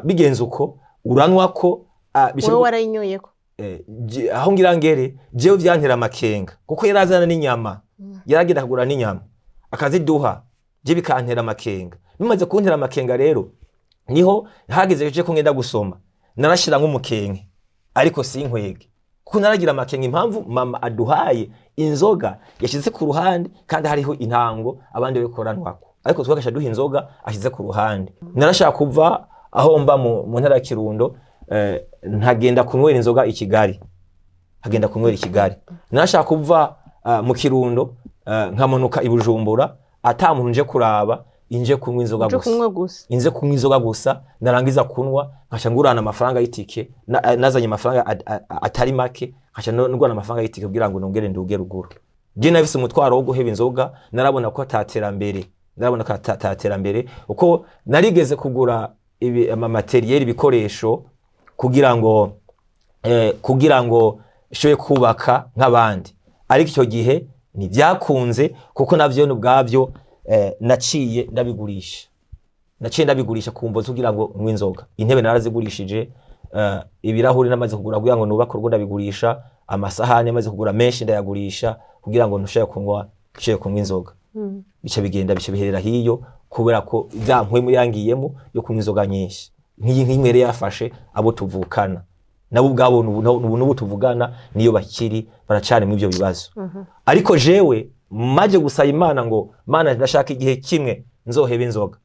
bigenze uko uranwa ko wewe warayinyoyeko aho ngira ngere jewe vyantera amakenga kuko yarazana n'inyama yaragenda kugura n'inyama akaziduha je bikantera amakenga bimaze kuntera amakenga rero niho hageze je ko ngenda gusoma narashira nk'umukenke ariko sinkwege kuko naragira amakenga impamvu mama aduhaye inzoga yashize ku ruhande kandi hariho intango abandi bikoranwako ariko twagasha duha inzoga ashize ku ruhande narashaka kuva aho mba mu ntara ya Kirundo ntagenda kunywera inzoga i Kigali hagenda kunywera i Kigali narashaka kuva mu Kirundo nkamanuka i Bujumbura ata muntu nje kuraba inje kunywa inzoga gusa inze kunywa inzoga gusa narangiza kunwa nkasha ngurana amafaranga y'itike nazanye amafaranga atari make nkasha ngurana amafaranga y'itike kugira ngo nongere nduge ruguru je nafise umutwaro wo guheba inzoga narabona ko atatera mbere uko narigeze kugura materiel ibikoresho kugira ngo shoye kubaka nk'abandi ariko icyo gihe ntibyakunze kuko navyo n'ubwabyo naciye ndabigurisha kumvo kugira ngo nywe inzoga intebe narazigurishije ibirahuri namaze kugura kugira ngo nubaka urugo ndabigurisha amasahani namaze kugura menshi ndayagurisha kugira ngo ntushaye kunywa inzoga bice biherera hiyo kubera ko za mpwemu yangiyemo yo kunywa inzoga nyinshi nk'inkwere yafashe abo tuvukana nabo ubwabo n'ubu tuvugana niyo bakiri baracane mu ivyo bibazo ariko jewe maje gusaba Imana ngo Mana ndashaka igihe kimwe nzoheba inzoga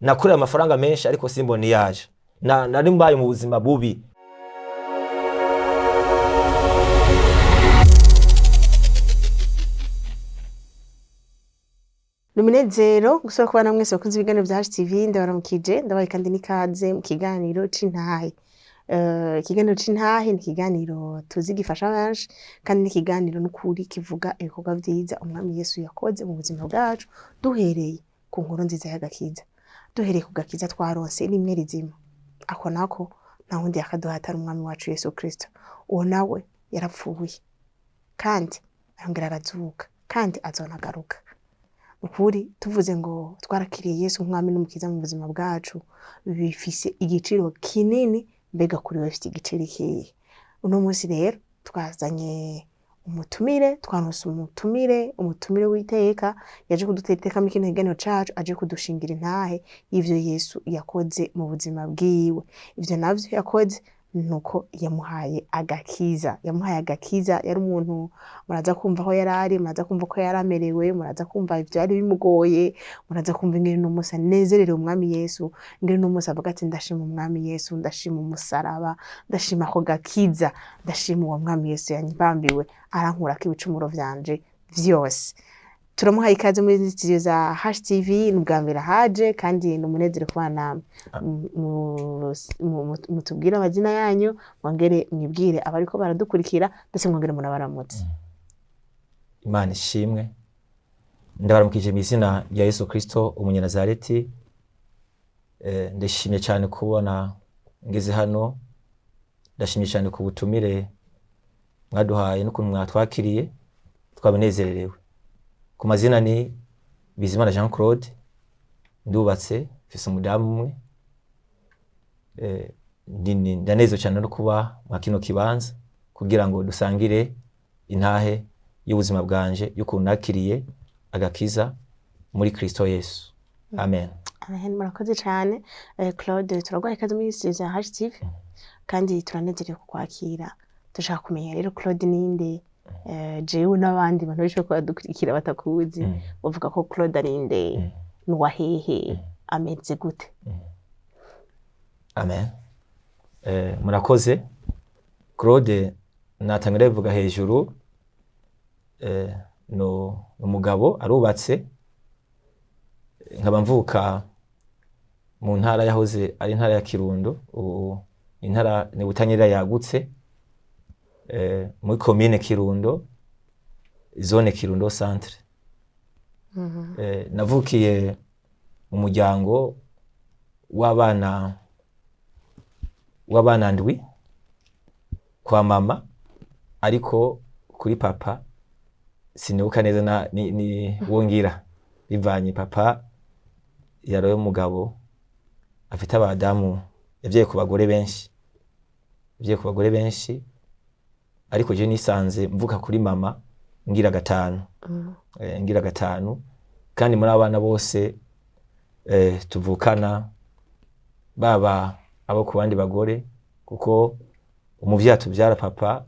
nakorera amafaranga menshi ariko simboni yaje nari mbaye mu buzima bubi Numunezero gusura kubana mwese bakunze ibiganiro bya HTV ndabaramukije ndabaye kandi nikaze mu kiganiro c'intahe ikiganiro c'intahe ni ikiganiro tuzi gifasha benshi kandi ni ikiganiro n'ukuri kivuga ibikorwa vyiza umwami Yesu yakoze mu buzima bwacu duhereye ku nkuru nziza y'agakiza duhereye ku gakiza twaronse n'imwe rizima ako nako nta wundi yakaduhatara umwami wacu Yesu Kristo uwo nawe yarapfuye kandi arongera arazuka kandi azonagaruka ukuri tuvuze ngo twarakiriye Yesu umwami n'umukiza mu buzima bwacu bifise igiciro kinini mbega kuri we fite igiciro kihe uno munsi rero twazanye twanose umutumire w'iteka yaje kuduteteka mu kintu kiganiro cacu aje kudushingira intahe y'ivyo Yesu yakoze mu buzima bwiwe ivyo navyo yakoze nuko yamuhaye agakiza yari umuntu muraza kumva aho yarari muraza kumva ko yaramerewe muraza kumva ivyo ari bimugoye muraza kumva ingene n'umusa nezerere umwami Yesu ingene n'umusa avuga ati ndashima umwami Yesu ndashima umusaraba ndashima ko gakiza ndashima uwo mwami Yesu yanyibambiwe arankurako ibicumuro vyanje vyose turamuhaye ikaze muri studio za HTV n'ubwa mbere haje kandi n'umunezero kubana mutubwira amazina yanyu mwongere mwibwire abariko baradukurikira ndetse mwongere munabaramutse Imana ishimwe ndabaramukije mu izina rya Yesu Kristo umunyanazareti ndashimye cyane kubona ngeze hano ndashimye cyane ku butumire mwaduhaye n'ukuntu mwatwakiriye twabanezererewe ku mazina ni Bizimana Jean Claude ndubatse mfise umudamu umwe ndanezerewe cyane no kuba mu kino kibanza kugira ngo dusangire intahe y'ubuzima bwanje y'ukuntu nakiriye agakiza muri Kristo Yesu amen amen murakoze cyane Claude turagwaye ikaze muri studio za HTV kandi turanezerewe kukwakira dushaka kumenya rero Claude ninde jewe n'abandi bantu bishobora kuba dukurikira batakuzi bavuga ko Claude ari nde n'uwahehe ameze gute amen murakoze Claude natangire bivuga hejuru no umugabo arubatse nkaba mvuka mu ntara yahoze ari intara ya Kirundo intara ni Butanyerera yagutse muri commune Kirundo zone Kirundo centre navukiye mu muryango w'abana ndwi kwa mama ariko kuri papa sinibuka neza ni wongira bivanye papa yaroye umugabo afite abadamu yavyaye ku bagore benshi, yavyaye ku bagore benshi, ariko je nisanze mvuka kuri mama ngira gatanu. Ngira gatanu, kandi muri abana bose tuvukana baba abo ku bandi bagore, kuko umuvyeyi atuvyara papa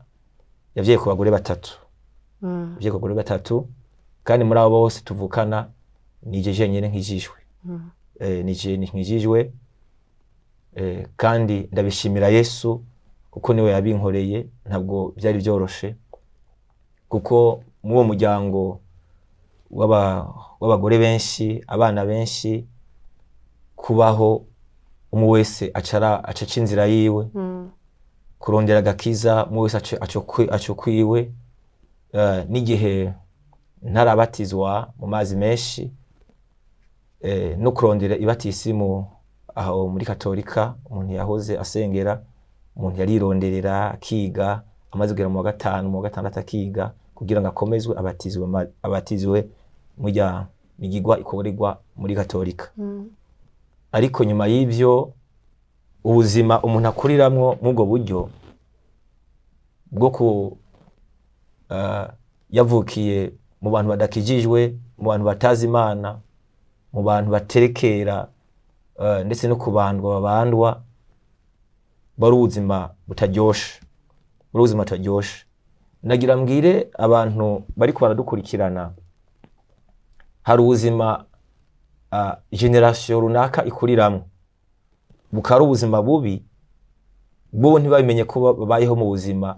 yavyaye ku bagore batatu. Yavyaye ku bagore batatu, kandi muri abo bose tuvukana nije jenyene nkijijwe. Nije nkijijwe, kandi ndabishimira Yesu kuko niwe yabinkoreye, ntabwo byari byoroshe, kuko mu uwo muryango w'abagore benshi, abana benshi, kubaho umwe wese acaca inzira yiwe, kurondera agakiza umwe wese aco kwiwe. N'igihe ntarabatizwa mu mazi menshi, no kurondera ibatisimu aho muri katolika, umuntu yahoze asengera, umuntu yarironderera akiga, amaze kugera mu wa gatanu mu wa gatandatu akiga kugira ngo akomezwe abatizwe mujya migigwa ikorerwa muri katolika. Ariko nyuma y'ivyo ubuzima umuntu akuriramwo mubwo buryo bwo yavukiye mu bantu badakijijwe, mu bantu batazi Imana, mu bantu baterekera, ndetse no kubandwa babandwa, bari ubuzima butaryoshe, bari ubuzima butaryoshe. Nagira mbwire abantu bari baradukurikirana, hari ubuzima generation runaka ikuriramwo, bukari ubuzima bubi, bo ntibabimenye ko babayeho mu buzima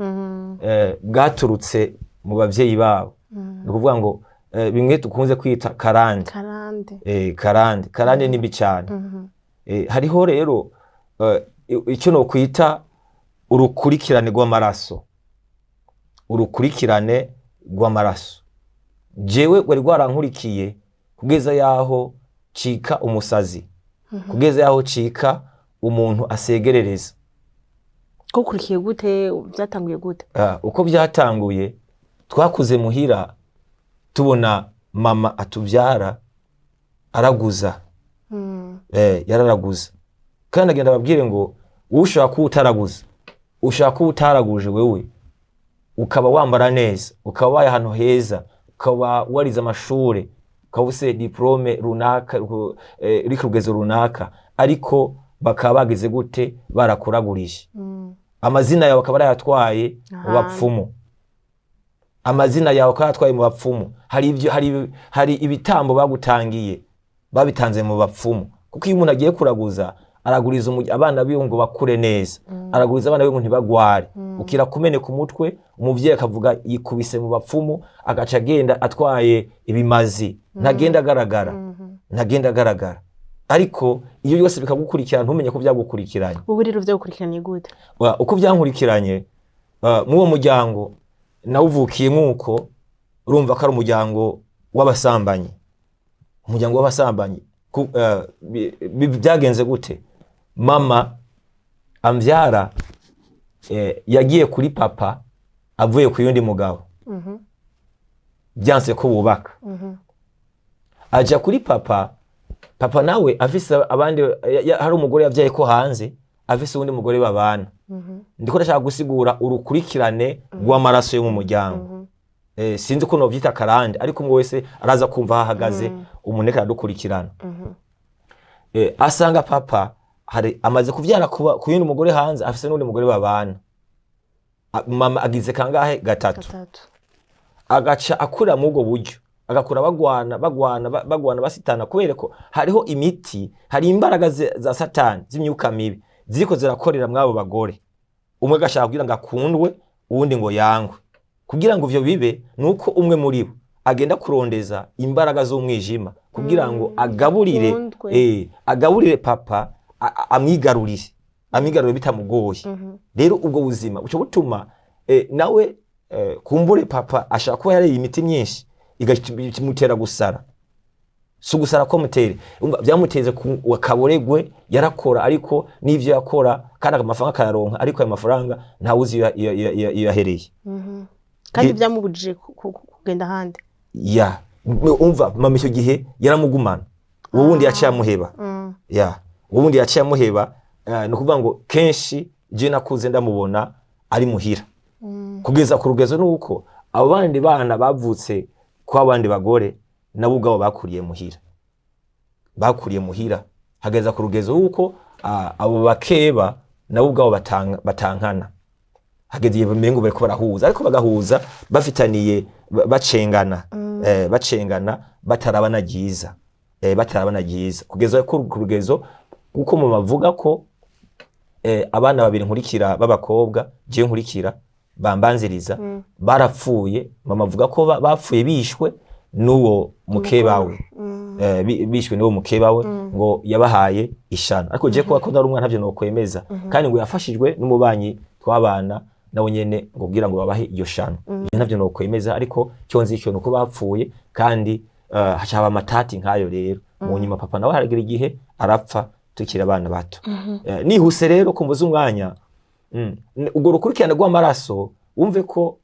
bwaturutse mu bavyeyi babo. Ni kuvuga ngo bimwe tukunze kwita karande. Karande ni mbi cyane. Hariho rero icyo no kwita urukurikirane rw'amaraso. Urukurikirane rw'amaraso. Jewe wari rwarankurikiye kugeza yaho cika umusazi, kugeza yaho cika umuntu asegerereza. Ukurikiye gute? Byatanguye gute? Uko byatanguye, twakuze muhira tubona mama atuvyara araguza. Yararaguza. Kandi agenda babwire ngo ushaka ko utaraguza, ushaka ko utaraguje wewe, ukaba wambara neza, ukaba waye ahantu heza, ukaba warize amashure, ukaba ufise diplome runaka, uri ku rugezo runaka, ariko bakaba bageze gute barakuragurije. Amazina yawe akaba yarayatwaye mu bapfumu. Amazina yawe akaba yarayatwaye mu bapfumu. Hari ibitambo bagutangiye, babitanze mu bapfumu. Kuko iyo umuntu agiye kuraguza, araguriza abana biwe ngo bakure neza, araguriza abana biwe ngo ntibagware. Ukira kumeneka umutwe, umuvyeyi akavuga yikubise mu bapfumu, agaca agenda atwaye ibimazi, ntagenda agaragara. Ariko iyo yose bikagukurikirana ntumenye ko byagukurikiranye. Ubu rero byagukurikiranye gute? Uko byankurikiranye, mu uwo muryango nawuvukiye nk'uko, urumva ko ari umuryango w'abasambanyi. Umuryango w'abasambanyi. Byagenze gute? Mama amvyara yagiye kuri papa avuye ku yundi mugabo. Byanse ko bubaka. Aja kuri papa nawe afise abandi, hari umugore yavyaye ko hanze, afise undi mugore babana. Ndiko ndashaka gusigura urukurikirane rw'amaraso yo mu muryango. Sinzi ko no vyita karande, ariko umwe wese araza kumva hahagaze umuneka aradukurikirana. Asanga papa hari amaze kuvyara ku yundi mugore hanze, afise n'undi mugore babana. Mama agize kangahe? Gatatu. Agaca akura mu bwo buryo, agakura bagwana basitana, kubera ko hariho imiti, hari imbaraga za Satani z'imyuka mibi ziriko zirakorera mwabo bagore. Umwe gashaka kugira ngo akundwe, uwundi ngo yangwe. Kugira ngo ivyo bibe, nuko umwe muri bo agenda kurondeza imbaraga z'umwijima kugira ngo agaburire papa, amwigarurire bitamugoye. Rero ubwo buzima buco butuma nawe kumbure papa ashaka kuba yari imiti myinshi igimutera gusara. Si ugusara ko mutere, byamuteze ku kaboregwe, yarakora ariko n'ivyo yakora kandi amafaranga akayaronka, ariko ayo mafaranga ntawuzi iyo yahereye. Kandi byamubujije kugenda handi. Umva mama icyo gihe yaramugumana, uwo wundi yaciye amuheba. ubundi yaciye amuheba. No kuvuga ngo kenshi je nakuze ndamubona ari muhira kugeza ku rugezo nuko abo bandi bana bavutse kwa abandi bagore nabo ubwabo bakuriye muhira hageza ku rugezo uko abo bakeba nabo ubwabo batankana hageze igihe bamengo bariko barahuza ariko bagahuza bafitaniye bacengana batarabana ryiza kugeza ku rugezo kuko mu bavuga ko abana babiri nkurikira b'abakobwa je nkurikira bambanziriza barapfuye mama avuga ko bapfuye bishwe n'uwo mukebawe bishwe n'uwo mukebawe ngo yabahaye ishano ariko je kuba ko nari umwana ntavyo nokwemeza kandi ngo yafashijwe n'umubanyi twabana nawe nyene ngo kugira ngo babahe iyo shano ntavyo nokwemeza ariko cyo nzi cyo nuko bapfuye kandi hacaba amatati nkayo rero mu nyuma papa nawe haragira igihe arapfa tukira abana bato nihuse rero kumbuza umwanya ubwo rukurikirana rw'amaraso wumve ko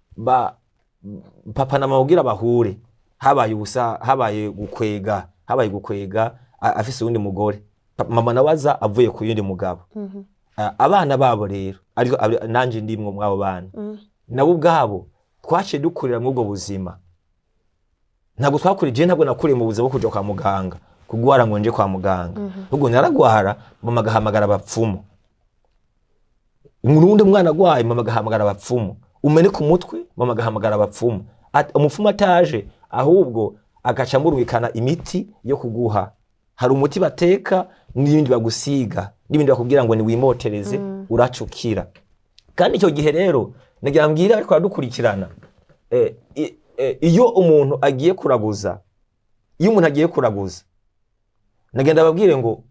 papa na mama ugira bahure habaye gukwega afise uwundi mugore mama nawe aza avuye ku yundi mugabo abana babo rero ariko nanje ndimwe mwabo bana nabo ubwabo twace dukurira mu bwo buzima ntabwo twakurije ntabwo nakuriye mu buzima bwo kuja kwa muganga kugwara ngo nje kwa muganga ubwo naragwara mama gahamagara abapfumu umuntu mwana gwaye mama gahamagara abapfumu umene ku mutwe mama gahamagara abapfumu umupfumu ataje ahubwo agaca murubikana imiti yo kuguha hari umuti bateka n'ibindi bagusiga n'ibindi bakubwira ngo ni wimotereze uracukira kandi icyo gihe rero nagira mbwira ariko adukurikirana iyo umuntu agiye kuraguza nagenda babwire ngo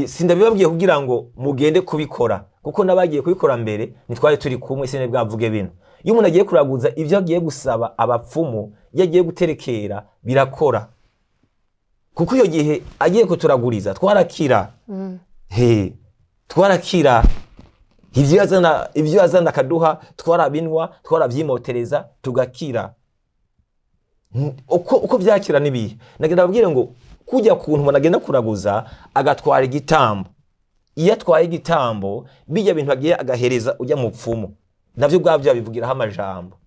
sindabibabwiye kugira ngo mugende kubikora kuko nabagiye kubikora mbere nitwari turi kumwe sine bwavuge bino iyo umuntu agiye kuraguza ivyo agiye gusaba abapfumu yagiye guterekera birakora kuko iyo gihe agiye kuturaguriza twarakira twarakira ivyo azana kaduha twarabinwa twaravyimotereza tugakira uko vyakira nibihe nagenda babwire ngo kujya kuntu umuntu agenda kuraguza agatwara igitambo iyo atwaye igitambo bijya bintu agiye agahereza ujya mu pfumu navyo bwavyo bivugiraho amajambo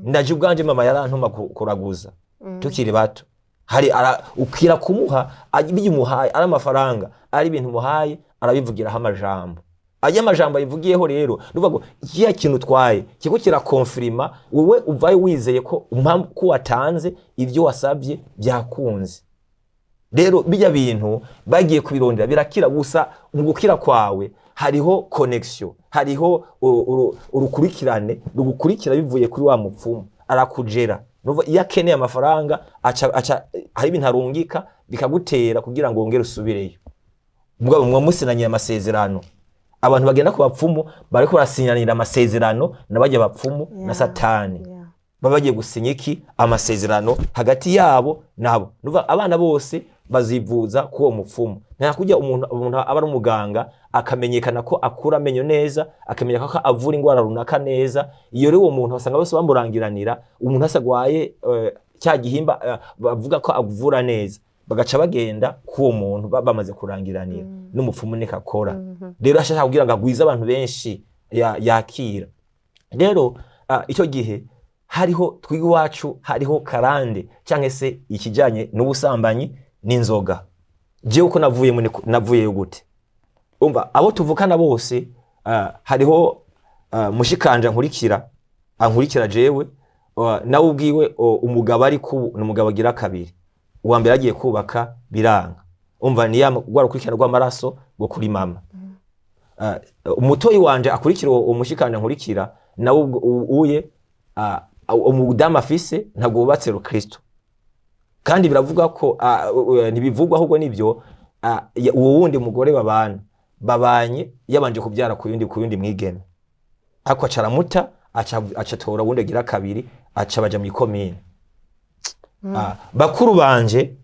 ndaje ubwanje mama yarantuma kuraguza tukiri bato hari ukira kumuha bijya umuhaye ari amafaranga ari ibintu muhaye arabivugiraho amajambo ajya amajambo yivugiyeho rero nuvuga ngo ikiya kintu twaye kiko kirakonfirma wowe uvaye wizeye ko ko watanze ivyo wasabye byakunze rero bijya bintu bagiye kubirondera birakira gusa mu gukira kwawe hariho connection hariho urukurikirane rugukurikira bivuye kuri wa mupfumu arakujera nuva iyo akeneye amafaranga aca hari ibintu arungika bikagutera kugira ngo wongere usubireyo mugabo mwamusinanye amasezerano abantu bagenda ku bapfumu bariko barasinyanira amasezerano nabajya bapfumu na satani babagiye gusinya iki amasezerano hagati yabo nabo nuva abana bose bazivuza kuwo mupfumu nta kujya umuntu aba ari umuganga akamenyekana ko akura amenyo neza akamenya ko avura ingwara runaka neza iyo rero uwo muntu basanga bose bamurangiranira umuntu asagwaye cya gihimba bavuga ko avura neza bagaca bagenda kuwo muntu bamaze kurangiranira n'umupfumu nikakora rero ashaka kugira ngo agwize abantu benshi yakira rero icyo gihe hariho twiwacu hariho karande cyangwa se ikijanye n'ubusambanyi n'inzoga je uko navuye gute umva abo tuvukana bose hariho mushikanja ankurikira jewe nawe ubwiwe umugabo ari n'umugabo agira kabiri uwa mbere agiye kubaka biranga umva ni ya rwarukurikirana rw'amaraso go kuri mama umutoyi wanje akurikira uwo mushikanja nkurikira nawe uye umudama afise ntabwo bubatse Kristo kandi biravuga ko ntibivugwa ahubwo nibyo uwo wundi mugore babanye yabanje kubyara ku yundi mwigeme ako acaramuta acatora wundi agira kabiri aca baja mu ikomine bakuru banje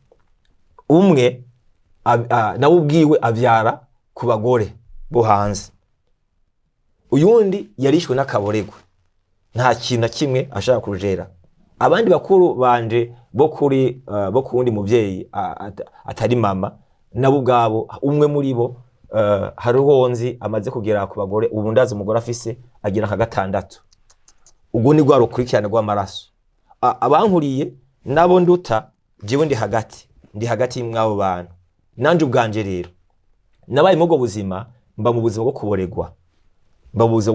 umwe nawe ubwiwe avyara ku bagore bo hanze uyundi yarishwe n'akaboregwe nta kintu na kimwe ashaka kurujera abandi bakuru banje bo kuwundi muvyeyi atari mama nabo ubwabo umwe muri bo hari uwonzi amaze kugera ku bagore ubu ndazi umugore afise agira nka 6 ubwo ni rwa rukurikirana rw'amaraso abankuriye nabo nduta jewe ndi hagati y'abo bantu nanje ubwanje rero nabaye mu bwo buzima mba mu buzima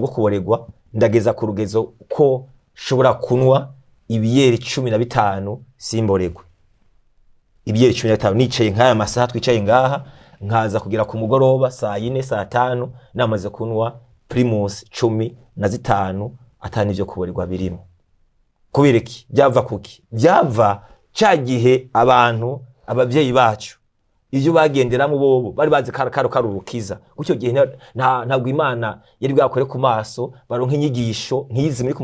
bwo kuboregwa ndageza ku rugezo ko shobora kunwa ibiyeri 15 simboregwe ibiyeri 15 nicaye nk'aya masaha twicaye ngaha nkaza kugira ku mugoroba saa 4 saa 5 namaze kunwa primus 15 atani ivyo kuboregwa birimo kubireki byava kuki byava cagihe abantu abavyeyi bacu ivyo bagenderamo bobo bari bazi karurukiza gucyo gihe ntabwo Imana yari bwakore ku maso baronka inyigisho nkizi muri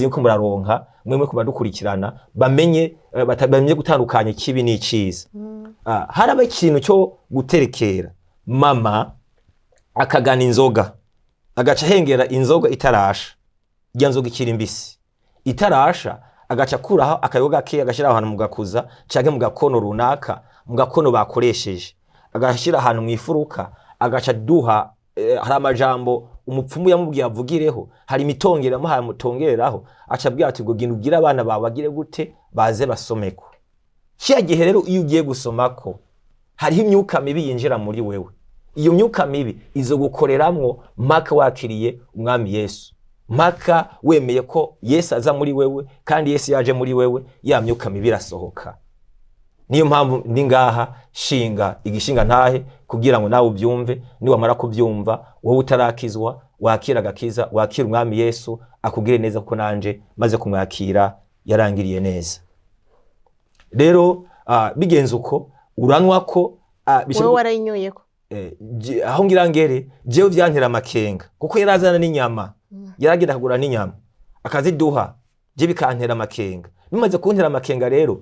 kumuraronka mwemwe kubadukurikirana bamenye batamenye gutandukanya kibi n'iciza haraba ikintu cyo guterekera mama akagana inzoga agaca hengera inzoga itarasha rya nzoga ikiri mbisi itarasha agaca kuraho akayoga ke agashira ahantu mu gakuza canke mu gakono runaka mu gakono bakoresheje agashira ahantu mwifuruka agaca duha hari amajambo umupfumu yamubwiye avugireho hari imitongera muhaye mutongereraho aca bwira ati ngo genda ugira abana bawe bagire gute baze basomeko cya gihe rero iyo ugiye gusomako hariho imyuka mibi yinjira muri wewe iyo myuka mibi izo gukoreramwo maka wakiriye umwami Yesu maka wemeye ko Yesu aza muri wewe kandi Yesu yaje muri wewe ya myuka mibi irasohoka niyo mpamvu ndi ngaha shinga igishinga ntahe kugira ngo nawe ubyumve ni wamara kubyumva wowe utarakizwa wakira agakiza wakira umwami Yesu akugire neza kuko nanje maze kumwakira yarangiriye neza rero bigenze uko uranwa ko wowe warayinyoyeko aho ngira ngere jewe vyantera amakenga kuko yarazana n'inyama yaragenda kugura n'inyama akaziduha je bikantera amakenga bimaze kuntera amakenga rero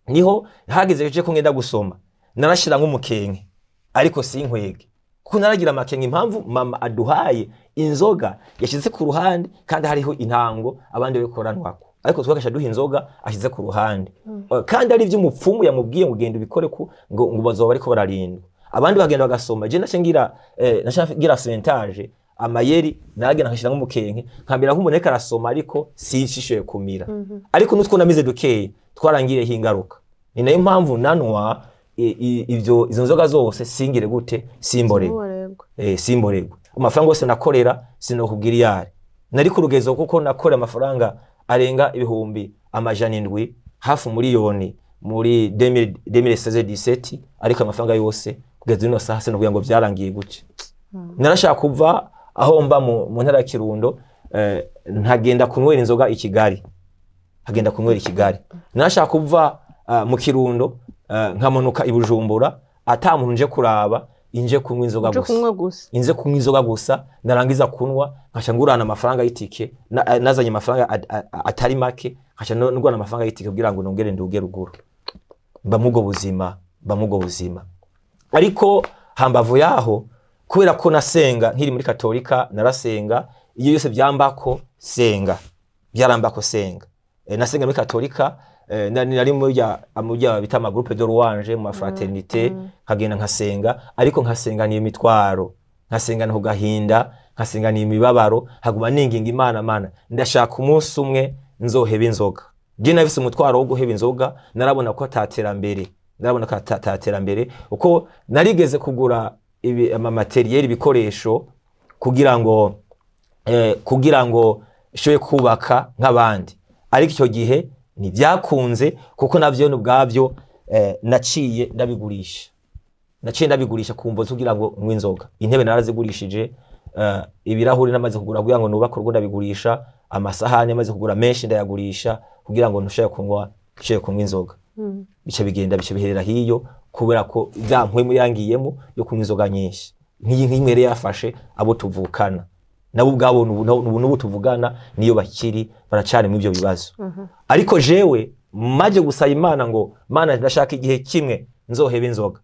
niho hageze je ko ngenda gusoma narashira nk'umukenke ariko sinkwege kuko naragira amakenga impamvu mama aduhaye inzoga yashize ku ruhande kandi hariho intango abandi bikoranwako ariko twagasha duha inzoga ashize ku ruhande kandi ari ivy'umupfumu yamubwiye ngo genda ubikore ngo bazoba bariko bararindwa abandi bagenda bagasoma je nashangira sentage amayeri nagenda nkashira nk'umukenke nkambira nk'umuneka arasoma ariko sishishoye kumira ariko nutwo namize dukeye twarangireho ingaruka ni nayo mpamvu nanwa izo nzoga zose singire gute simboregwa amafaranga yose nakorera sinokubwira iyari nari ku rugezo kuko nakora amafaranga arenga ibihumbi 700 hafi miliyoni muri 2016-17 ariko amafaranga yose kugeza ino saha se no kugira ngo byarangiye guce narashaka kuva aho mba mu ntara ya Kirundo ntagenda kunywera inzoga i Kigali narashaka kuva mu Kirundo nkamanuka i Bujumbura ata muntu nje kuraba inje kunywa inzoga gusa narangiza kunwa nkaca ngurana amafaranga y'itike nazanye amafaranga atari make nkaca ngurana amafaranga y'itike kugira ngo nongere nduge ruguru mba mugo buzima ariko hambavu yaho kubera ko nasenga nkiri muri Katolika narasenga iyo yose byambako senga nasenga muri Katolika nari mujya bita ama groupe de louange mu fraternité kagenda nkasenga ariko nkasengana imitwaro nkasengana ku gahinda nkasengana imibabaro haguma ninginga Imana ndashaka umunsi umwe nzoheba inzoga je nafise umutwaro wo guheba inzoga narabona ko ataterambere uko narigeze kugura ama materiel ibikoresho kugira ngo shoye kubaka nk'abandi ariko icyo gihe ntibyakunze kuko navyo n'ubwabyo naciye ndabigurisha kumva tugira ngo nywe inzoga intebe narazigurishije ibirahuri namaze kugura kugira ngo nubaka urwo ndabigurisha amasahani namaze kugura menshi ndayagurisha kugira ngo ntushaye kunywa inzoga bice biherera hiyo kubera ko byampwemu yangiyemo yo kunywa inzoga nyinshi nk'inywere yafashe abo tuvukana nabo ubwabo n'ubu tuvugana niyo bakiri baracari mu ivyo bibazo ariko jewe maje gusaba Imana ngo Mana ndashaka igihe kimwe nzoheba inzoga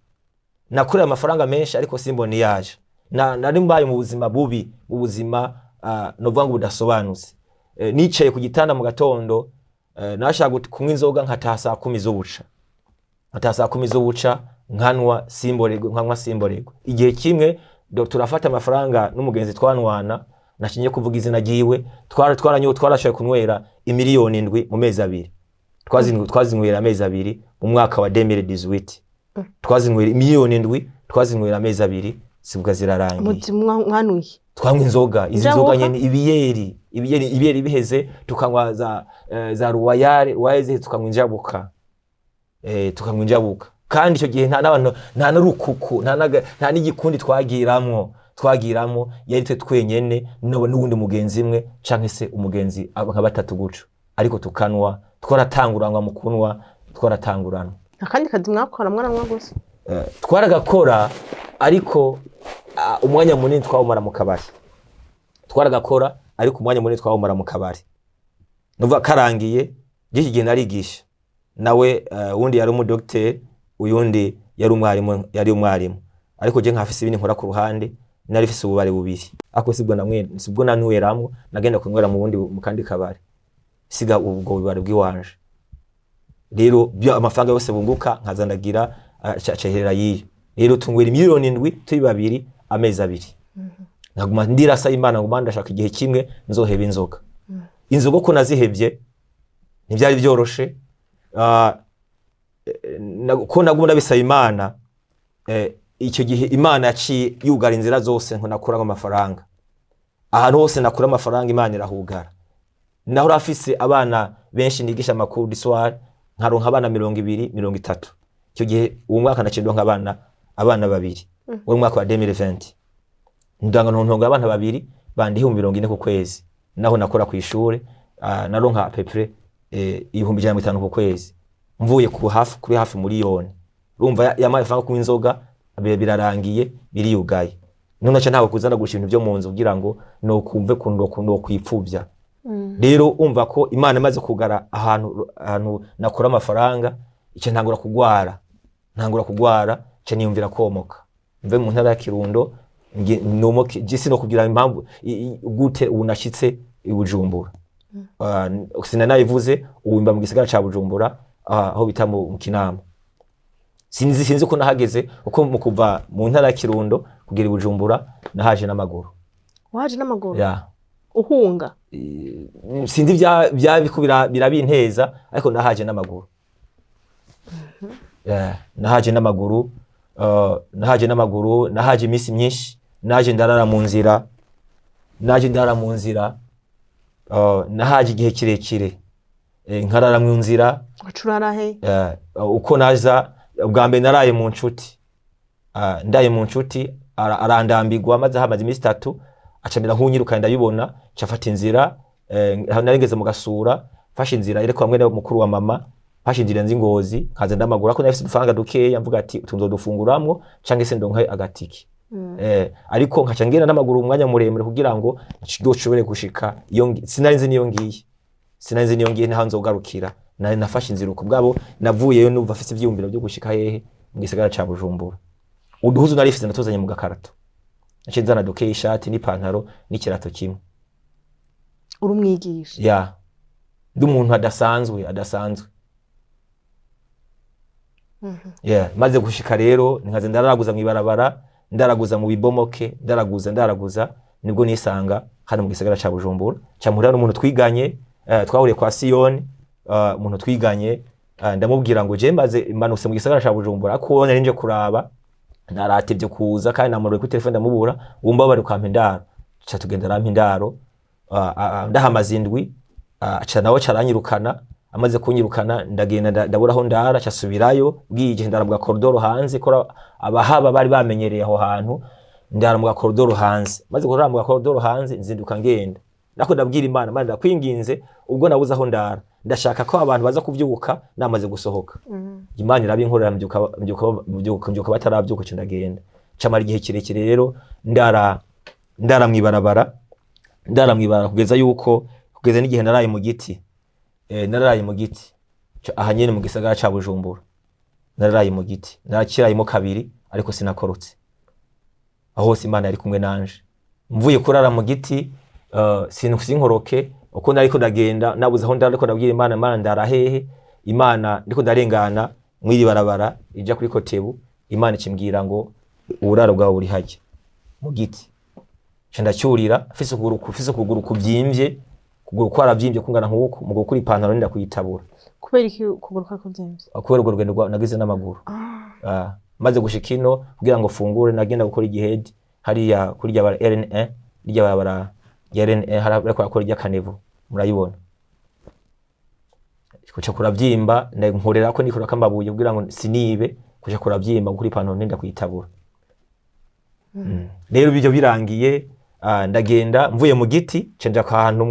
nakorera amafaranga menshi ariko simboni yaje nari mbaye mu buzima bubi mu buzima novuga ngo budasobanutse nicaye ku gitanda mu gatondo nashaka kunywa inzoga nkataha saa 10 z'ubuca nkanywa simborego. Igihe kimwe turafata amafaranga n'umugenzi twanwana, nashinye kuvuga izina ryiwe, twarashoboye kunywera imiliyoni 7 mu mezi 2. Twazinywera amezi 2 mu mwaka wa 2018. Twazinywera imiliyoni 7, twazinywera amezi 2 sibwa zirarangiye. Mutimwa mwanuye. Twanywa inzoga, izi nzoga nyene ibiyeri biheze tukanywa za Royal tukanywa injabuka. Tukanywa injabuka. Kandi icyo gihe nta nabantu nta narukuku nta n'igikundi twagiramo yari twe twenyene n'ubundi mugenzi imwe canke se umugenzi nka batatu guco, ariko tukanwa twaratanguranwa mu kunwa twaratanguranwa. Akandi kazi mwakora mwaranwa gusa twaragakora, ariko umwanya munini twawumara mu kabari. Twaragakora ariko umwanya munini twawumara mu kabari. Nuva karangiye giki gihe narigisha nawe wundi yari umudokiteri, uyundi yari umwarimu, ariko je nkafise ibindi nkora ku ruhande, nari fise ububare bubiri. Ako sibwo nanweramwo, nagenda kunwera mu bundi mu kandi kabari siga ubwo bubare bw'iwanje. Rero byo amafaranga yose bunguka nkazandagira cyaherera yiyo. Rero tungwera imiliyoni 7 turi babiri amezi 2. Naguma ndirasa Imana ngo ndashaka igihe kimwe nzoheba inzoga. Inzoga ko nazihebye ntibyari byoroshe, ko naguma ndabisaba Imana. Icyo gihe Imana yaciye yugara inzira zose ngo nakura amafaranga. Ahantu hose nakura amafaranga Imana irahugara. Naho rafise abana benshi nigisha amakuru d'histoire, nkaronka abana 20 30. Icyo gihe uwo mwaka nakindonka abana 2. Uwo mwaka wa 2020 ndanga ntonga abana 2 bandihe 40 ku kwezi. Naho nakora ku ishure naronka pepre 1500 ku kwezi, mvuye kuri hafi miliyoni. Urumva y'amafaranga ku inzoga birarangiye biriyugaye. None cyo ntawe kuzana gusha ibintu byo mu nzu kugira ngo no kumve kundo kwipfuvya. Rero umva ko Imana imaze kugara ahantu nakora amafaranga, icyo ntangura kugwara cyo niyumvira komoka mve mu ntara ya Kirundo nomoke gisi no kugira impamvu gute unashitse ibujumbura. Sina nayivuze uwimba mu gisigara ca Bujumbura aho bita mu Kinama. Sinzi ko nahageze uko mu kuva mu ntara ya Kirundo kugira ibujumbura nahaje n'amaguru. Waje n'amaguru? Ya. Uhunga? Sinzi bya birabinteza, ariko nahaje n'amaguru. Nahaje n'amaguru, nahaje imisi myinshi, naje ndarara mu nzira, nahaje igihe kirekire, nkarara mu nzira. Acurara he? Uko naza ubwa mbere naraye mu nshuti, ndaye mu nshuti arandambigwa, maze hamaze imisi 3 acamira nkunyirukana ndabibona, cafata inzira narigeze mu Gasura, fashe inzira ire kwa mwene mukuru wa mama, fashe inzira nzi Ngozi, kaza ndamagura ko nafise udufaranga dukeya, mvuga ati tunzo dufunguramwo canke se ndonka agatiki. Ariko nkaca ngenda n'amaguru umwanya muremure kugira ngo nshobore gushika iyo sinarinzi niyo ngiye ntaho nzogarukira. Nafashe inzira uko bwabo navuyeyo numva afise ivyiyumviro byo gushika hehe mu gisagara ca Bujumbura. Uduhuzu narifise natuzanye mu gakarato, nacizana dukeya, ishati n'ipantaro n'ikirato kimwe. Urumwigisha? Ya. Ndi umuntu adasanzwe. Maze gushika rero nkaze ndaraguza mu ibarabara, ndaraguza mu bibomoke, ndaraguza nibwo nisanga hano mu gisagara ca Bujumbura. Camurira n'umuntu twiganye, twahuriye kwa Siyoni, umuntu twiganye, ndamubwira ngo je mbaze imanutse mu gisagara ca Bujumbura, ko nari nje kuraba, naratevye kuza kandi namurwe ku telefone ndamubura, wumva bari kwa Mpindaro. Ca tugenda rampa indaro, ndahamaze 7, aca nawe caranyirukana. Amaze kunyirukana ndagenda ndaburaho ndara, cyasubirayo bwije ndara mu koridoro hanze, ko abahaba bari bamenyereye aho hantu, ndara mu koridoro hanze. Maze kurara mu koridoro hanze nzinduka ngenda, nako ndabwira Imana ndakwinginze, ubwo nabuze aho ndara, ndashaka ko abantu baza kuvyuka namaze gusohoka. Imana irabinkorera mbyuka bataravyuka cyo ndagenda. Camara igihe kirekire rero ndara mwibarabara kugeza n'igihe naraye mu giti. Naraye mu giti aha nyene mu gisagara ca Bujumbura. Naraye mu giti, narakirayemo 2 ariko sinakorotse. Aho hose Imana yari kumwe nanje. Mvuye kurara mu giti sinkoroke, uko nariko ndagenda nabuze aho ndariko ndabwira Imana ndara hehe. Imana ndiko ndarengana mwiri barabara ija kuri Kotebu, Imana ikimbwira ngo uburaro bwawe buri hajya mu giti. Ndacyurira afise ukuguru kubyimbye, kuguru kwarabyimbye kungana nk'uko mu gukura ipantaro nenda kuyitabura. Kubera iki kuguru kwa kubyimbye? Kubera urwo rugendo nagize n'amaguru. Maze gushika ino kugira ngo fungure nagenda gukora igihedi hariya kuri rya RNA rya bara RNA harako akora rya kanevu murayibona. Kuca kurabyimba nkorera ko nikora kambabuye kugira ngo sinibe kuca kurabyimba gukora ipantaro nenda kuyitabura. Rero ibyo birangiye ndagenda mvuye mu giti cenja ahantu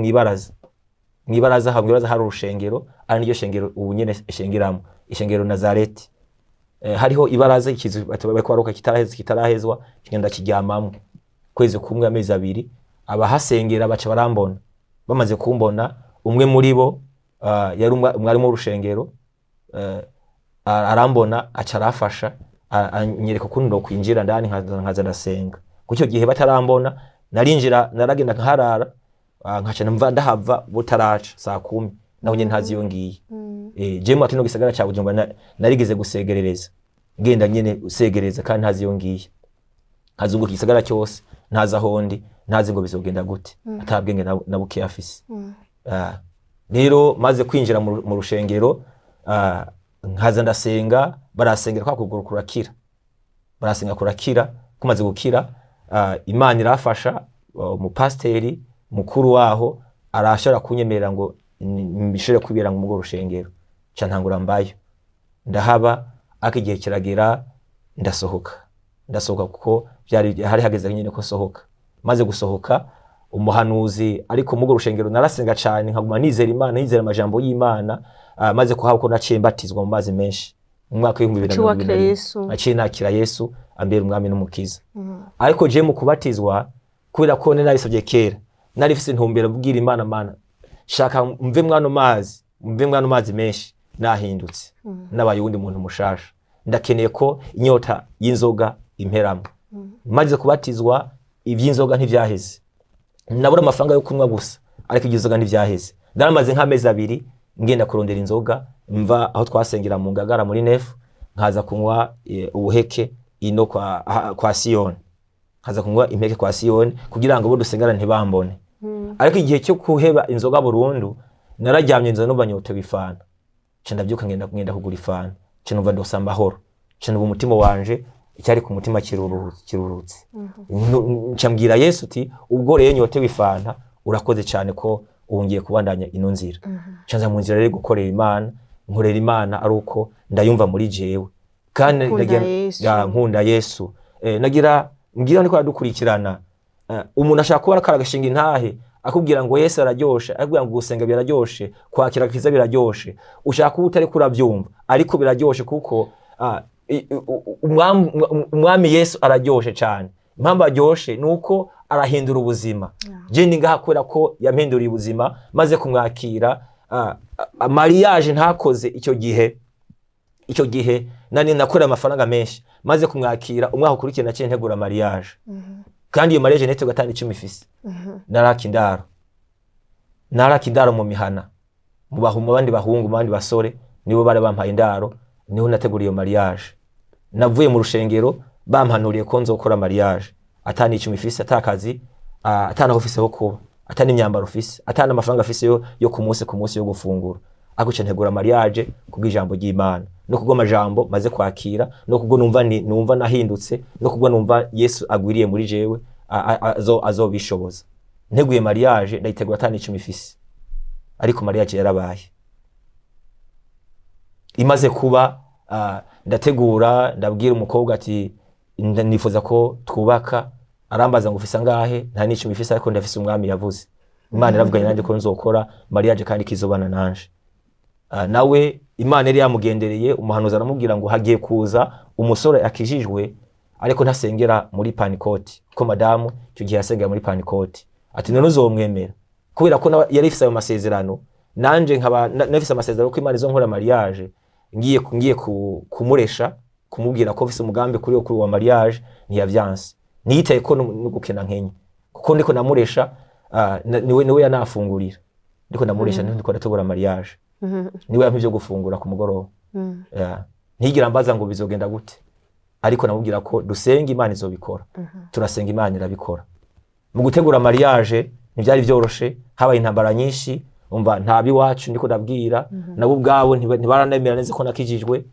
mwibaraza hari urushengero ari niryo shengero ubu nyene shengeramo ishengero Nazareti. Hariho ibaraza ikizu baruka kitarahezwa kigenda kiryamamo kwezi kumwe amezi abiri abahasengera baca barambona. Bamaze kumbona umwe muri bo yari umwarimu w'urushengero arambona aca arafasha anyereka ukuntu ndo kwinjira ndani nkaza ndasenga. Kucyo gihe batarambona narinjira naragenda nkaharara nkaca mva ndahava butaraca saa 10 naho nyene ntazi yongiye. Je mu atino gisagara cya Bujumbura narigeze gusegerereza ngenda nyene usegereza kandi ntazi yongiye. Azunguka igisagara cyose ntaza hondi ntazi ngo bizogenda gute atabwenge nabuke afise. Rero maze kwinjira mu rushengero nkaza ndasenga barasengera kwa kuguru kurakira. Barasenga kurakira kumaze gukira Imana irafasha umupasteri mukuru waho arashara kunyemerera ngo mbishire kwibera mu rushengero ca ntangura mbayo ndahaba akigihe kiragera ndasohoka kuko byari hari hageze nyine ko sohoka. Maze gusohoka umuhanuzi ariko mu rushengero narasenga cyane nkaguma nizera Imana nizera amajambo y'Imana. Maze kuhaba ko naciye mbatizwa mu mazi menshi mu mwaka w'2020 naciye nakira Yesu ambera umwami n'umukiza. Ariko je mu kubatizwa kubera ko narisabye kera narifise intumbero bwira Imana shaka mve mwano mazi menshi nahindutse nabaye undi muntu mushasha ndakeneye ko inyota y'inzoga imperamo. Maze kubatizwa iby'inzoga ntivyaheze nabura amafaranga yo kunywa gusa ariko iby'inzoga ntivyaheze. Naramaze nk'amezi 2 ngenda kurondera inzoga mva aho twasengera mu Ngagara muri Nefu nkaza kunywa ubuheke ino kwa Sion. Nkaza kunywa impeke kwa Sion kugira ngo bo dusengara ntibambone. Ariko igihe cyo kuheba inzoga burundu nararyamye nza numva nyotewe ifana. Ce ndabyuka ngenda kugura ifana. Ce numva ndosa amahoro. Ce numva umutima wanje icyari ku mutima kirurutse. Ncambwira Yesu uti ubwo rero nyotewe ifana urakoze cyane ko ungiye kubandanya ino nzira. Canza mu nzira rero gukorera Imana nkorera Imana ari uko ndayumva muri jewe kandi nkunda Yesu. Nagira niko yadukurikirana umuntu ashaka kuba akaragashinga intahe akubwira ngo Yesu araryoshe akubwira ngo gusenga biraryoshe kwakira kiza biraryoshe ushaka utari kurabyumva ariko biraryoshe kuko umwami Yesu araryoshe cyane. Impamvu aryoshe nuko arahindura ubuzima. Je ningaha kwera ko yampinduriye ubuzima maze kumwakira. Mariage ntakoze icyo gihe nani nakora amafaranga menshi maze kumwakira umwaka ukurikiye naciye ntegura mariage. Kandi iyo mariage nete gatandi 10 ifise. Naraka indaro mu mihana mu bandi bahungu mu bandi basore nibo bare bampaye indaro niho nategura iyo mariage. Navuye mu rushengero bampanuriye ko nzokora mariage atani 10 ifise atakazi atana office ho kuba atani imyambaro office atana amafaranga afise yo ku munsi yo gufungura. Akuce ntegura mariage kubw'ijambo ry'Imana no kubwo amajambo maze kwakira no kubwo numva nahindutse no kubwo numva Yesu agwiriye muri jewe azobishoboza. Nteguye mariage ndayitegura atani 10 ifise ariko mariage yarabaye. Imaze kuba ndategura ndabwira umukobwa ati nifuza ko twubaka. Arambaza ngo ufisa ngahe nta n'icyo mifisa ariko ndafise umwami yavuze. Imana iravuganye nanjye ko nzokora mariage kandi kizobana nanje. Nawe Imana yari yamugendereye umuhanuzi aramubwira ngo hagiye kuza umusore akijijwe ariko ntasengera muri Panikoti ko madamu icyo gihe yasengera muri Panikoti. Ati none uzomwemera kubera ko yari ifise ayo masezerano nanje nkaba nafise amasezerano ko Imana izonkora mariage ngiye kumuresha kumubwira ko ufise umugambi kuri wa mariage ntiyavyanse. Niyitaye ko no gukena nkenye kuko ndiko namuresha niwe yanafungurira ndiko namuresha ndiko ndategura mariage niwe yampije gufungura ku mugoroba. Ntigira mbaza ngo bizogenda gute ariko namubwira ko dusenga Imana izobikora. Turasenga Imana irabikora. Mu gutegura mariage ntivyari vyoroshe, habaye intambara nyinshi, umva ntabi wacu ndiko ndabwira, nabo ubwabo ntibaranemera neza ko nakijijwe.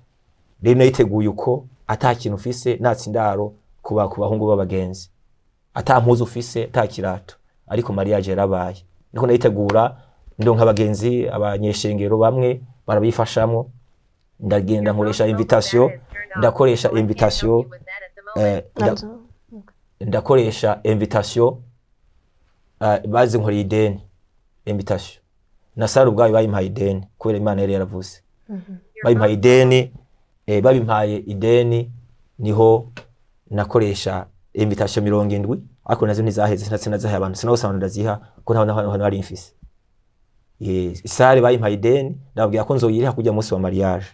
Rero nayiteguye uko atakintu ufise natsindaro kuba bahungu b'abagenzi. Atampuzu ufise atakirato, ariko mariage yarabaye. Niko nayitegura ndonka abagenzi abanyeshengero bamwe barabifashamo. Ndagenda nkoresha invitation, ndakoresha invitation ndakoresha invitation bazi nkora ideni invitation na sara ubwayo bayimpaye ideni kubera Imana yari yaravuze. Bayimpaye ideni babimpaye ideni niho nakoresha invitation 70 ariko nazo ntizaheze nazahaye abantu sinabosana ndaziha ko nta hari imfise. Sare bayimpaye ideni ndababwira ko nzoyiriha kujya munsi wa mariage.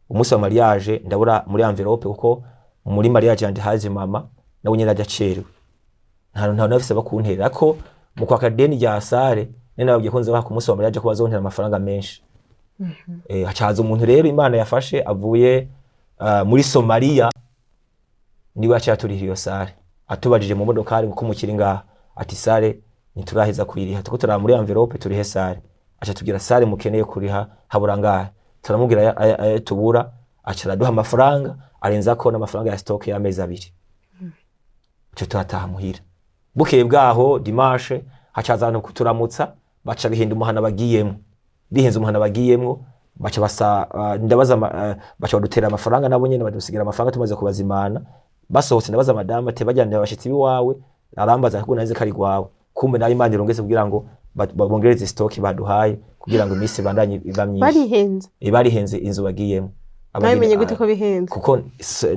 Umunsi wa mariage ndabura muri envelope kuko muri mariage yanje haje mama nawe nyine ajacerewe. Nta nafise bakuntera ko mu kwa kadeni rya sare nene nababwiye ko nzoha ku munsi wa mariage ko bazontera amafaranga menshi. Hacaza umuntu rero Imana yafashe avuye muri Somalia niwe acaturira iyo sare. Atubajije mu modokari ngo mukiri ngaha ati sare nituraheza kuyiriha tuko turi muri envelope turihe sare. Acha tugira sare mukeneye kuriha habura ngaha. Turamubwira tubura acara duha amafaranga arenza ko n'amafaranga ya stock y'amezi 2. Cyo turataha muhira. Bukeye bwaho dimanche hacaza no kuturamutsa baca bihinda umuhana bagiyemo. Bihenze umuhana bagiyemo baca basa ndabaza baca badutera amafaranga nabo nyene badusigira amafaranga tumaze kubazimana. Basohotse ndabaza madame ate bajyana abashitsi biwawe arambaza ko naze kari gwawe. Kumbe nayo Imana irongeze kugira ngo babongereze stock baduhaye kugira ngo imisi bandanye iba myinshi. Barihenze inzu bagiyemo. Abayimenye gute ko bihenze? Kuko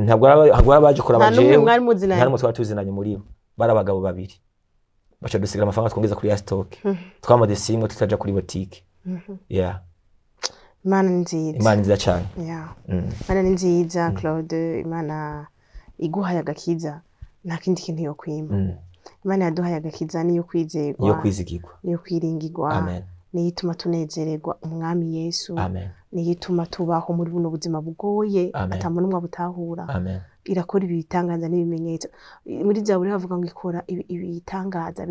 ntabwo arabaje kuraba jewe. Nta n'umwe twatuzinanye muri bo. Barabagabo babiri. Baca dusigira amafaranga twongeza kuri ya stock. Twamade simwe tutaja kuri boutique. Imana nziza. Imana nziza cyane. Imana nziza Claude, Imana iguhaye agakiza nta kindi kintu yo kwima. Imana yaduhaye agakiza niyo kwizerwa, niyo kwizigirwa, niyo kwiringirwa. Amen. Niyo ituma tunezererwa umwami Yesu. Amen. Niyo ituma tubaho muri buno buzima bugoye atamuntu umwe butahura. Amen. Irakora ibitangaza n'ibimenyetso. Muri Zaburi havuga ngo ikora ibitangaza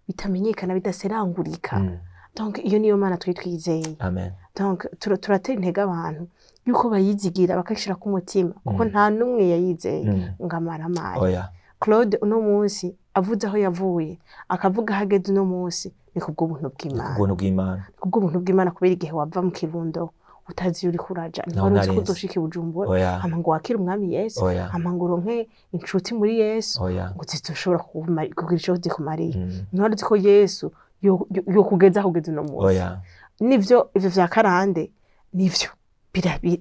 bitamenyekana bidaserangurika. Donc iyo niyo Mana twizeye. Amen. Donc turatera intege abantu yuko bayizigira bakashira ku mutima kuko nta numwe yayizeye ngamara amaye. Claude uno munsi avuze aho yavuye akavuga hageze uno munsi ni kubwo buntu bw'Imana. Kubwo bw'Imana. Kubwo buntu bw'Imana kubera igihe wava mu Kirundo utazi uri kuraja ntwari uzi kuzoshika Bujumbura amango wakira umwami Yesu amango ronke inshuti muri Yesu ngo zizoshobora kugira ico zikumariye. Ntwari uzi ko Yesu yo kugeza uno munsi. Nivyo ivyo vya karande nivyo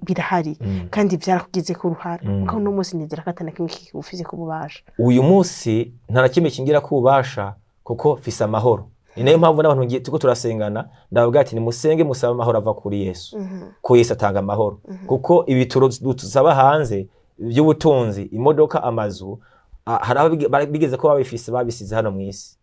birahari kandi byarakugize ku ruhara kuko no munsi nizera katana kimwe kifise kububasha. Uyu munsi nta nakimwe kingira kububasha kuko fisa amahoro. Ni nayo mpamvu n'abantu ngiye tuko turasengana ndavuga ati ni musenge musaba amahoro ava kuri Yesu. Ko Yesu atanga amahoro kuko ibituro dusaba hanze by'ubutunzi imodoka amazu hari bigeze ko babisize hano mwisi.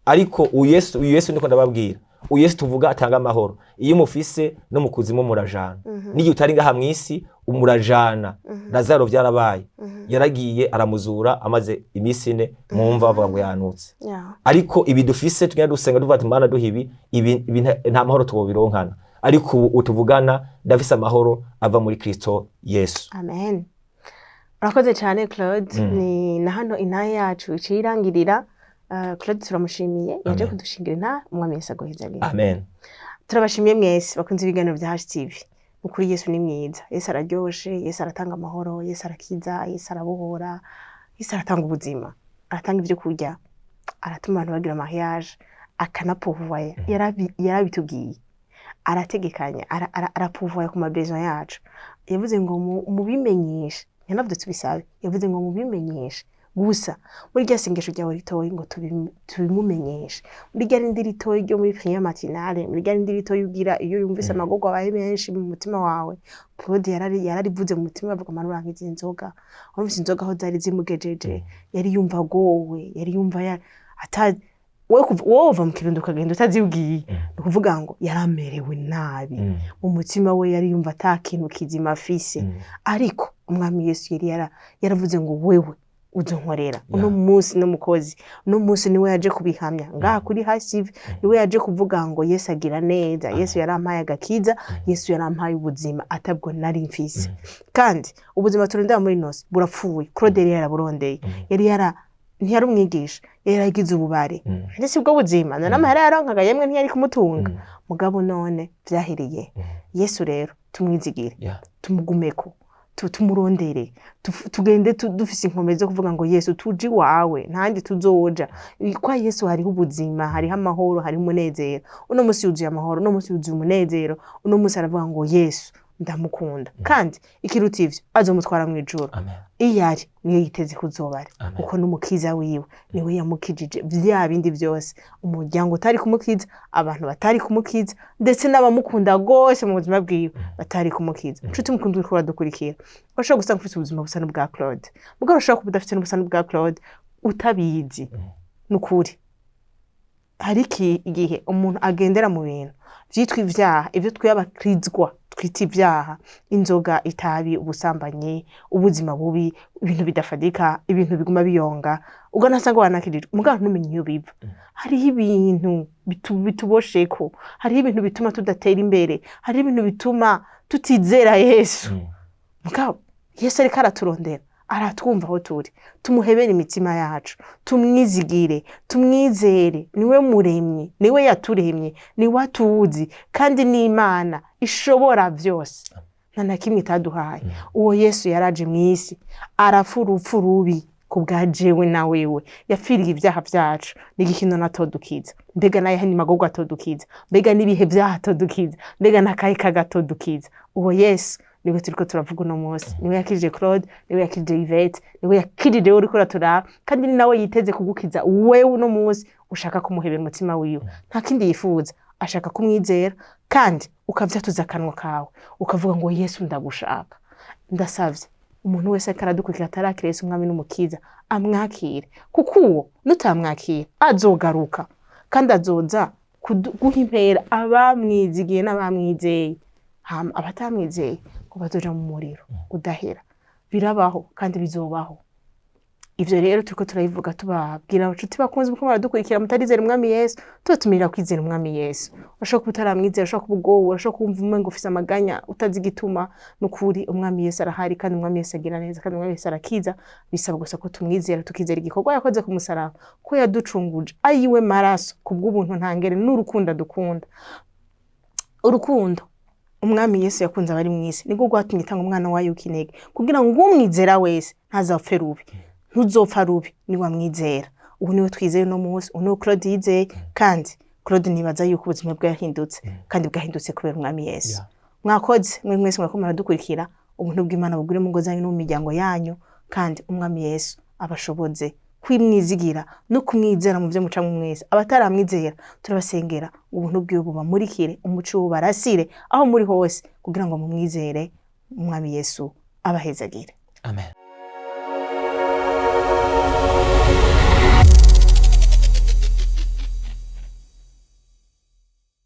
Ariko Yesu niko ndababwira Yesu tuvuga atanga amahoro. Iyo mufise no mu kuzimu murajana. N'igihe utari ngaha mwisi umurajana. Lazaro byarabaye. Yaragiye aramuzura amaze imisi 4 mwumva bavuga ngo yanutse. Ariko ibi dufise tugenda dusenga duvuga ati Mana duhibi ibi nta mahoro tubobironkana. Ariko utuvugana ndafise amahoro ava muri Kristo Yesu. Amen. Urakoze cyane Claude. Ni na hano inaye yacu cirangirira. Claude turamushimiye yaje kudushingira nta umwami Yesu agohezage. Amen. Turabashimiye mwese bakunze ibiganiro bya HTV. Ukuri Yesu ni mwiza. Yesu araryoshe, Yesu aratanga amahoro, Yesu arakiza, Yesu arabohora, Yesu aratanga ubuzima. Aratanga ibyo kurya. Aratuma abantu bagira mariage, akanapovoya. Yarabitubwiye. Arategekanya, arapovoya ku mabezo yacu. Yavuze ngo mubimenyeshe. Yanavuze tubisabe. Yavuze ngo mubimenyeshe. Gusa muri rya sengesho ryawe ritoyi ngo tubimumenyeshe. Muri rya rindi ritoyi ryo muri prière matinale, muri rya rindi ritoyi ugira iyo yumvise amagorwa abaye menshi mu mutima wawe. Claude yararivuze mu mutima avuga manura nkizi inzoga. Urumva inzoga aho zari zimugejeje. Yari yumva gowe, yari yumva wowe uva mu kirundo ukagenda utazibwiye ni kuvuga ngo yaramerewe nabi mu mutima we yari yumva ata kintu kizima afise ariko umwami Yesu yari yaravuze ngo wewe uzonkorera uno munsi n'umukozi uno munsi niwe yaje kubihamya ngaha kuri hasi niwe yaje kuvuga ngo Yesu agira neza Yesu yarampaye agakiza Yesu yarampaye ubuzima atabwo nari mfise kandi ubuzima turondera muri nose burapfuye Claude yari yaraburondeye ntiyari umwigisha yari yaragize ububare ndetse ubwo buzima n'amahera yaronkaga yemwe ntiyari kumutunga mugabo none vyahereye Yesu rero tumwizigire tumugumeko tumurondere tugende dufise inkomezi zo kuvuga ngo Yesu tuji wawe ntandi tuzoja kwa Yesu hariho ubuzima hariho amahoro hariho umunezero uno musi yuzuye amahoro uno musi yuzuye umunezero uno musi aravuga ngo Yesu ndamukunda kandi ikiruta ivyo azomutwara mu ijuru iyari niyo yiteze kuzobara kuko n'umukiza wiwe niwe yamukijije vya bindi byose umuryango utari kumukiza abantu batari kumukiza ndetse n'abamukunda gose mu buzima bwiwe batari kumukiza nshuti mukundwe ko badukurikira bashobora gusanga ufite ubuzima busa n'ubwa Claude mugabo ushobora kuba udafite n'ubusa n'ubwa Claude utabizi n'ukuri hari igihe umuntu agendera mu bintu vyitwa ivyaha ivyo twiyabakrizwa twita ibyaha inzoga itabi ubusambanyi ubuzima bubi ibintu bidafadika ibintu biguma biyonga ubwo nasanga wanakirira umugabo ntumenye iyo biva hariho ibintu bitubosheko hariho ibintu bituma tudatera imbere hariho ibintu bituma tutizera Yesu mugabo Yesu ariko araturondera aratwumva aho turi tumuhebere imitima yacu tumwizigire tumwizere niwe muremye niwe yaturemye niwe atuzi kandi ni Imana ishobora byose nta kimwe itaduhaye uwo Yesu yaraje mu isi arapfa rubi kubwa jewe na wewe yapfiriye ibyaha byacu n'igikino natodukiza mbega naye hani magogwa atodukiza mbega nibihe byaha atodukiza mbega nakaye kagatodukiza uwo Yesu niwe turiko turavuga uno munsi niwe yakirije Claude niwe yakirije Yvette niwe yakirije uri kuratura kandi ni nawe yiteze kugukiza wewe uno munsi ushaka kumuhebera umutima wiwe nta kindi yifuza ashaka kumwizera kandi ukavyatuza akanwa kawe ukavuga ngo Yesu ndagushaka ndasavye umuntu wese akaradukurikira atarakira Yesu umwami n'umukiza amwakire kuko uwo nutamwakira azogaruka kandi azoza guhimpera abamwizigiye n'abamwizeye abatamwizeye ko bazoja mu muriro udahera birabaho kandi bizobaho ivyo rero turiko turayivuga tubabwira abacuti bakunze uko baradukurikira mutarizera umwami Yesu tubatumira kwizera umwami Yesu urashobora kutaramwizera urashobora kubugowe urashobora kumva umengo ufise amaganya utazi igituma n'ukuri umwami Yesu arahari kandi umwami Yesu agira neza kandi umwami Yesu arakiza bisaba gusa ko tumwizera tukizera igikorwa yakoze ku musaraba ko yaducunguje ayiwe maraso kubw'ubuntu ntangere n'urukundo dukunda urukundo umwami Yesu yakunze abari mwisi niko gwatumye itanga umwana wayo ukinege kugira ngo umwizera wese ntazapfe rubi ntuzopfa rubi ni wamwizera ubu niwe twizeye no munsi uno Claude yizeye kandi Claude nibaza yuko ubuzima bwe yahindutse kandi bwahindutse kubera umwami Yesu mwakoze mwe mwese mwakomara dukurikira ubuntu bw'Imana bugure mu ngo zanyu no mu miryango yanyu kandi umwami Yesu abashoboze kwimwizigira no kumwizera mu byo muca mu mwese abataramwizera turabasengera ubuntu bwiwe bubamurikire umuco ubarasire aho muri hose kugira ngo mumwizere umwami Yesu abahezagire amen.